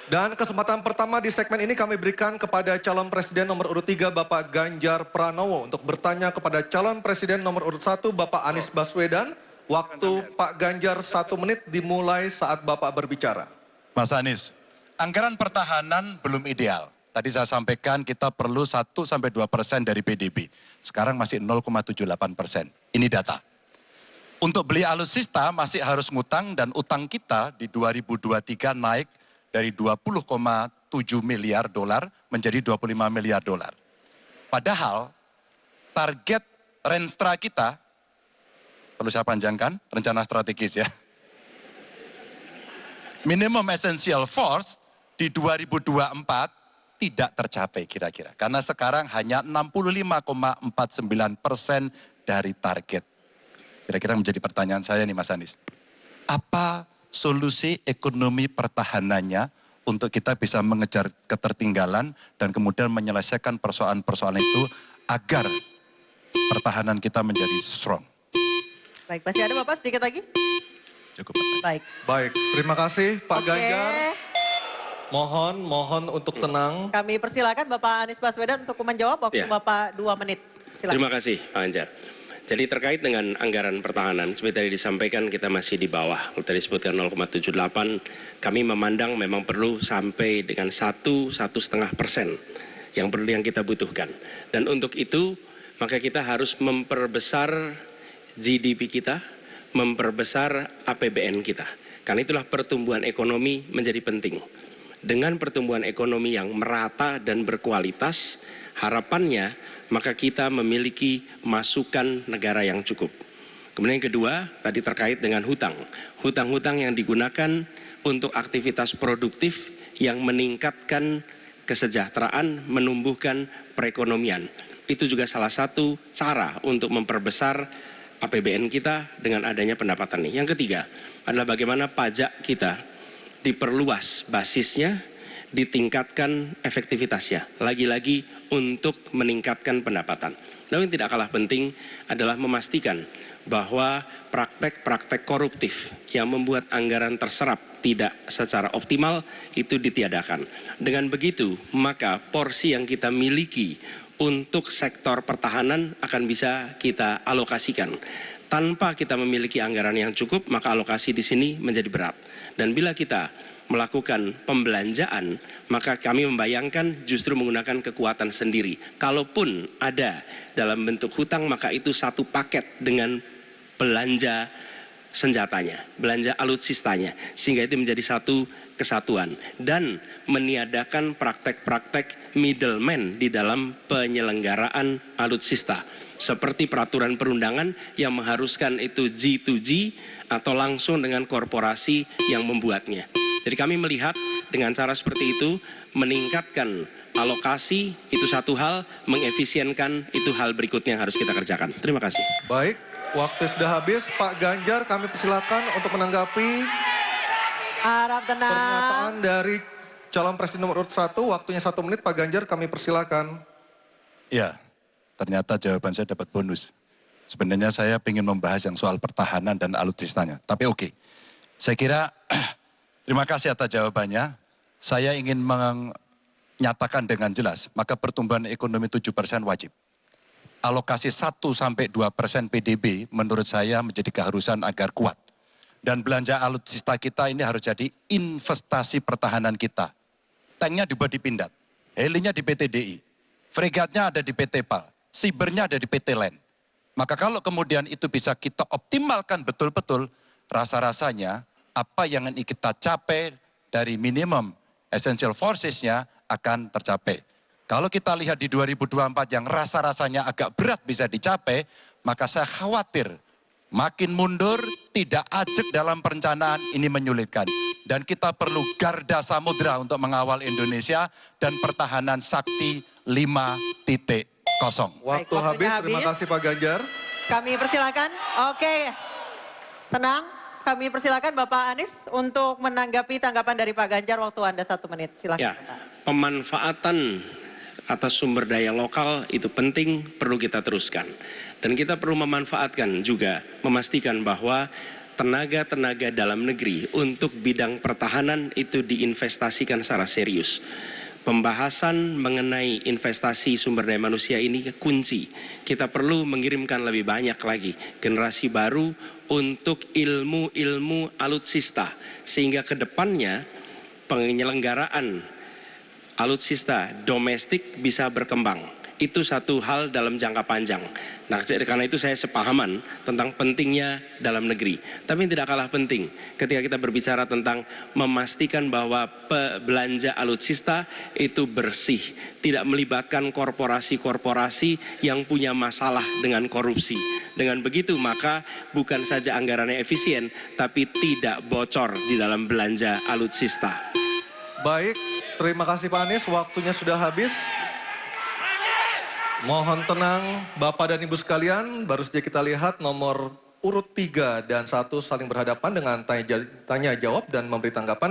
Dan kesempatan pertama di segmen ini kami berikan kepada calon presiden nomor urut 3 Bapak Ganjar Pranowo untuk bertanya kepada calon presiden nomor urut 1 Bapak Anies Baswedan. Waktu Pak Ganjar 1 menit dimulai saat Bapak berbicara. Mas Anies, anggaran pertahanan belum ideal. Tadi saya sampaikan kita perlu 1-2% dari PDB. Sekarang masih 0,78%. Ini data. Untuk beli alutsista masih harus ngutang dan utang kita di 2023 naik dari 20,7 miliar dolar menjadi 25 miliar dolar. Padahal target Renstra kita, perlu saya panjangkan, rencana strategis ya. Minimum essential force di 2024 tidak tercapai kira-kira. Karena sekarang hanya 65,49% dari target. Kira-kira menjadi pertanyaan saya nih Mas Anies. Apa solusi ekonomi pertahanannya untuk kita bisa mengejar ketertinggalan dan kemudian menyelesaikan persoalan-persoalan itu agar pertahanan kita menjadi strong? Baik, masih ada Bapak sedikit lagi? Cukup. Baik, terima kasih Pak Ganjar. Mohon untuk tenang. Kami persilakan Bapak Anies Baswedan untuk menjawab waktu Bapak 2 menit. Silakan. Terima kasih Pak Ganjar. Jadi terkait dengan anggaran pertahanan, seperti tadi disampaikan kita masih di bawah. Kalau tadi disebutkan 0,78, kami memandang memang perlu sampai dengan 1-1,5% yang kita butuhkan. Dan untuk itu, maka kita harus memperbesar GDP kita, memperbesar APBN kita. Karena itulah pertumbuhan ekonomi menjadi penting. Dengan pertumbuhan ekonomi yang merata dan berkualitas, harapannya maka kita memiliki masukan negara yang cukup. Kemudian yang kedua, tadi terkait dengan hutang. Hutang-hutang yang digunakan untuk aktivitas produktif yang meningkatkan kesejahteraan, menumbuhkan perekonomian. Itu juga salah satu cara untuk memperbesar APBN kita dengan adanya pendapatan ini. Yang ketiga adalah bagaimana pajak kita diperluas basisnya, ditingkatkan efektivitasnya. Lagi-lagi untuk meningkatkan pendapatan. Namun yang tidak kalah penting adalah memastikan bahwa praktek-praktek koruptif yang membuat anggaran terserap tidak secara optimal itu ditiadakan. Dengan begitu, maka porsi yang kita miliki untuk sektor pertahanan akan bisa kita alokasikan. Tanpa kita memiliki anggaran yang cukup, maka alokasi di sini menjadi berat. Dan bila kita melakukan pembelanjaan, maka kami membayangkan justru menggunakan kekuatan sendiri. Kalaupun ada dalam bentuk hutang, maka itu satu paket dengan belanja senjatanya, belanja alutsistanya, sehingga itu menjadi satu kesatuan. Dan meniadakan praktek-praktek middleman di dalam penyelenggaraan alutsista. Seperti peraturan perundangan yang mengharuskan itu G2G atau langsung dengan korporasi yang membuatnya. Jadi kami melihat dengan cara seperti itu, meningkatkan alokasi itu satu hal, mengefisienkan itu hal berikutnya yang harus kita kerjakan. Terima kasih. Baik, waktu sudah habis. Pak Ganjar kami persilakan untuk menanggapi harap tenang. Pernyataan dari calon presiden nomor urut 1, waktunya 1 menit. Pak Ganjar kami persilakan. Ya, ternyata jawaban saya dapat bonus. Sebenarnya saya ingin membahas yang soal pertahanan dan alutsistanya. Tapi oke, saya kira terima kasih atas jawabannya. Saya ingin menyatakan dengan jelas, maka pertumbuhan ekonomi 7% wajib. Alokasi 1-2% PDB menurut saya menjadi keharusan agar kuat. Dan belanja alutsista kita ini harus jadi investasi pertahanan kita. Tanknya dibuat di Pindad, helinya di PT DI, fregatnya ada di PT PAL, sibernya ada di PT LEN. Maka kalau kemudian itu bisa kita optimalkan betul-betul, rasa-rasanya apa yang ingin kita capai dari minimum essential forces-nya akan tercapai. Kalau kita lihat di 2024 yang rasa-rasanya agak berat bisa dicapai, maka saya khawatir makin mundur, tidak ajak dalam perencanaan, ini menyulitkan. Dan kita perlu garda samudra untuk mengawal Indonesia dan pertahanan sakti 5.0. Waktu habis, terima kasih Pak Ganjar. Kami persilakan, oke, tenang. Kami persilakan Bapak Anies untuk menanggapi tanggapan dari Pak Ganjar, waktu Anda 1 menit. Silakan. Ya, pemanfaatan atas sumber daya lokal itu penting, perlu kita teruskan. Dan kita perlu memanfaatkan juga, memastikan bahwa tenaga-tenaga dalam negeri untuk bidang pertahanan itu diinvestasikan secara serius. Pembahasan mengenai investasi sumber daya manusia ini kunci. Kita perlu mengirimkan lebih banyak lagi generasi baru untuk ilmu-ilmu alutsista. Sehingga ke depannya penyelenggaraan alutsista domestik bisa berkembang. Itu satu hal dalam jangka panjang. Nah, karena itu saya sepahaman tentang pentingnya dalam negeri. Tapi tidak kalah penting ketika kita berbicara tentang memastikan bahwa belanja alutsista itu bersih, tidak melibatkan korporasi-korporasi yang punya masalah dengan korupsi. Dengan begitu maka bukan saja anggarannya efisien, tapi tidak bocor di dalam belanja alutsista. Baik, terima kasih Pak Anies, waktunya sudah habis. Mohon tenang Bapak dan Ibu sekalian, baru saja kita lihat nomor urut 3 dan 1 saling berhadapan dengan tanya jawab dan memberi tanggapan.